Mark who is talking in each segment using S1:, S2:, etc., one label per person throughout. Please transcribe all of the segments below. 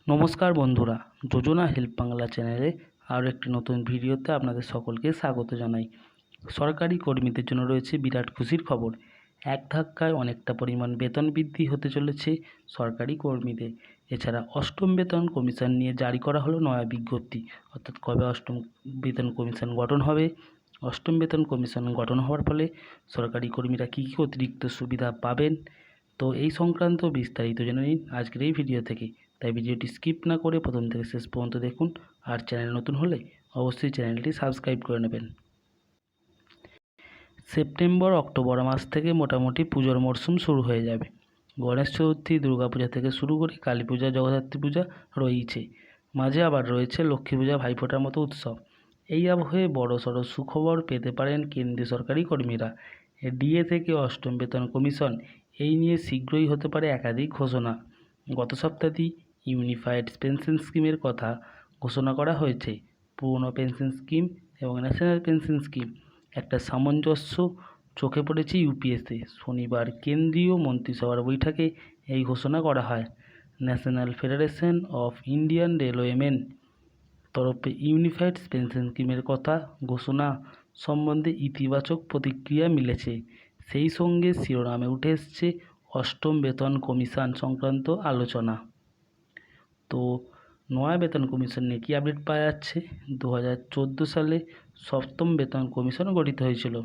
S1: নমস্কার বন্ধুরা, যোজনা হেল্প বাংলা চ্যানেলে আরও একটি নতুন ভিডিওতে আপনাদের সকলকে স্বাগত জানাই। সরকারি কর্মীদের জন্য রয়েছে বিরাট খুশির খবর। এক ধাক্কায় অনেকটা পরিমাণ বেতন বৃদ্ধি হতে চলেছে সরকারি কর্মীদের। এছাড়া অষ্টম বেতন কমিশন নিয়ে জারি করা হলো নয়া বিজ্ঞপ্তি, অর্থাৎ কবে অষ্টম বেতন কমিশন গঠন হবে। অষ্টম বেতন কমিশন গঠন হওয়ার ফলে সরকারি কর্মীরা কী কী অতিরিক্ত সুবিধা পাবেন, তো এই সংক্রান্ত বিস্তারিত জেনে নিন আজকের এই ভিডিও থেকে। তাই ভিডিওটি স্কিপ না করে প্রথম থেকে শেষ পর্যন্ত দেখুন। আর চ্যানেল নতুন হলে অবশ্যই চ্যানেলটি সাবস্ক্রাইব করে নেবেন। সেপ্টেম্বর অক্টোবর মাস থেকে মোটামুটি পুজোর মরশুম শুরু হয়ে যাবে। গণেশ চতুর্থী, দুর্গাপূজা থেকে শুরু করে কালী পূজা, জগদ্ধাত্রী পূজা রয়েছে, মাঝে আবার রয়েছে লক্ষ্মী পূজা, ভাইফোঁটার মতো উৎসব। এই আবহে বড়সড় সুখবর পেতে পারেন কেন্দ্রীয় সরকারি কর্মীরা। ডিএ থেকে অষ্টম বেতন কমিশন, এই নিয়ে শীঘ্রই হতে পারে একাধিক ঘোষণা। গত সপ্তাহেই ইউনিফাইড পেনশন স্কিমের কথা ঘোষণা করা হয়েছে। পুরনো পেনশন স্কিম এবং ন্যাশনাল পেনশন স্কিম একটা সামঞ্জস্য চোখে পড়েছে ইউপিএসে। শনিবার কেন্দ্রীয় মন্ত্রিসভার বৈঠকে এই ঘোষণা করা হয়। ন্যাশনাল ফেডারেশন অফ ইন্ডিয়ান রেলওয়েমেন তরফে ইউনিফাইড পেনশন স্কিমের কথা ঘোষণা সম্বন্ধে ইতিবাচক প্রতিক্রিয়া মিলেছে। সেই সঙ্গে শিরোনামে উঠে এসছে অষ্টম বেতন কমিশন সংক্রান্ত আলোচনা। তো নয়া বেতন কমিশন নিয়ে কী আপডেট পাওয়া যাচ্ছে? 2014 সালে সপ্তম বেতন কমিশন গঠিত হয়েছিল।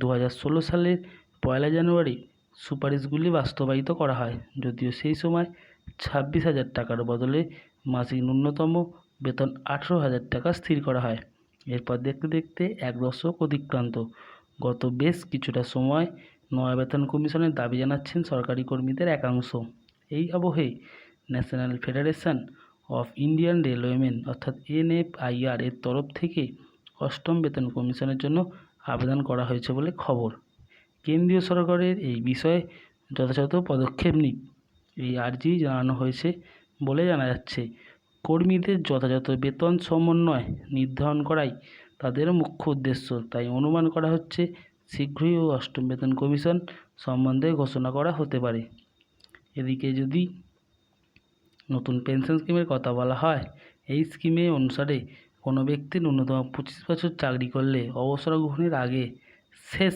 S1: 2016 সালের 1 জানুয়ারি সুপারিশগুলি বাস্তবায়িত করা হয়, যদিও সেই সময় 26,000 টাকার বদলে মাসিক ন্যূনতম বেতন 18,000 টাকা স্থির করা হয়। এরপর দেখতে দেখতে 1 দশক অতিক্রান্ত। গত বেশ কিছুটা সময় নয়া বেতন কমিশনের দাবি জানাচ্ছেন সরকারি কর্মীদের একাংশ। এই আবহে ন্যাশনাল ফেডারেশন অফ ইন্ডিয়ান রেলওয়েমেন অর্থাৎ NFIR এর তরফ থেকে অষ্টম বেতন কমিশনের জন্য আবেদন করা হয়েছে বলে খবর। কেন্দ্রীয় সরকারের এই বিষয়ে যথাযথ পদক্ষেপ নিক, এই আর্জি জানানো হয়েছে বলে জানা যাচ্ছে। কর্মীদের যথাযথ বেতন সমন্বয় নির্ধারণ করাই তাদের মুখ্য উদ্দেশ্য। তাই অনুমান করা হচ্ছে শীঘ্রই অষ্টম বেতন কমিশন সম্বন্ধে ঘোষণা করা হতে পারে। এদিকে যদি নতুন পেনশন স্কিমের কথা বলা হয়, এই স্কিমে অনুসারে কোনো ব্যক্তি ন্যূনতম 25 বছর চাকরি করলে অবসর গ্রহণের আগে শেষ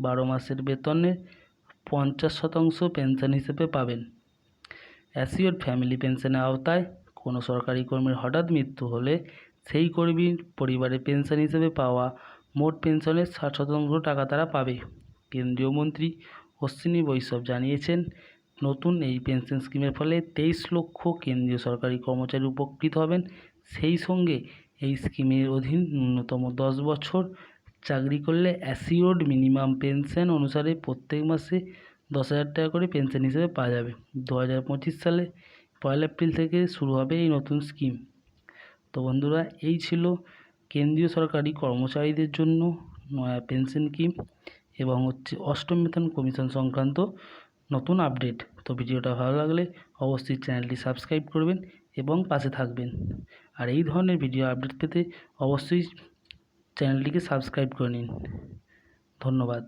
S1: 12 মাসের বেতনের 50% পেনশন হিসেবে পাবেন। অ্যাসিওর্ড ফ্যামিলি পেনশনের আওতায় কোনো সরকারি কর্মীর হঠাৎ মৃত্যু হলে সেই কর্মীর পরিবারের পেনশন হিসেবে পাওয়া মোট পেনশনের 60% টাকা তারা পাবে। কেন্দ্রীয় মন্ত্রী অশ্বিনী বৈষ্ণব জানিয়েছেন, নতুন এই পেনশন স্কিমের ফলে 23 লক্ষ কেন্দ্রীয় সরকারি কর্মচারী উপকৃত হবেন। সেই সঙ্গে এই স্কিমের অধীন ন্যূনতম 10 বছর চাকরি করলে অ্যাসিওর্ড মিনিমাম পেনশন অনুসারে প্রত্যেক মাসে 10,000 টাকা করে পেনশন হিসেবে পাওয়া যাবে। 2025 সালে 1 এপ্রিল থেকে শুরু হবে এই নতুন স্কিম। তো বন্ধুরা, এই ছিল কেন্দ্রীয় সরকারি কর্মচারীদের জন্য নয়া পেনশন স্কিম এবং অষ্টম বেতন কমিশন সংক্রান্ত নতুন আপডেট। তো ভিডিওটা ভালো লাগলে অবশ্যই চ্যানেলটি সাবস্ক্রাইব করবেন এবং পাশে থাকবেন। আর এই ধরনের ভিডিও আপডেট পেতে অবশ্যই চ্যানেলটিকে সাবস্ক্রাইব করে নিন। ধন্যবাদ।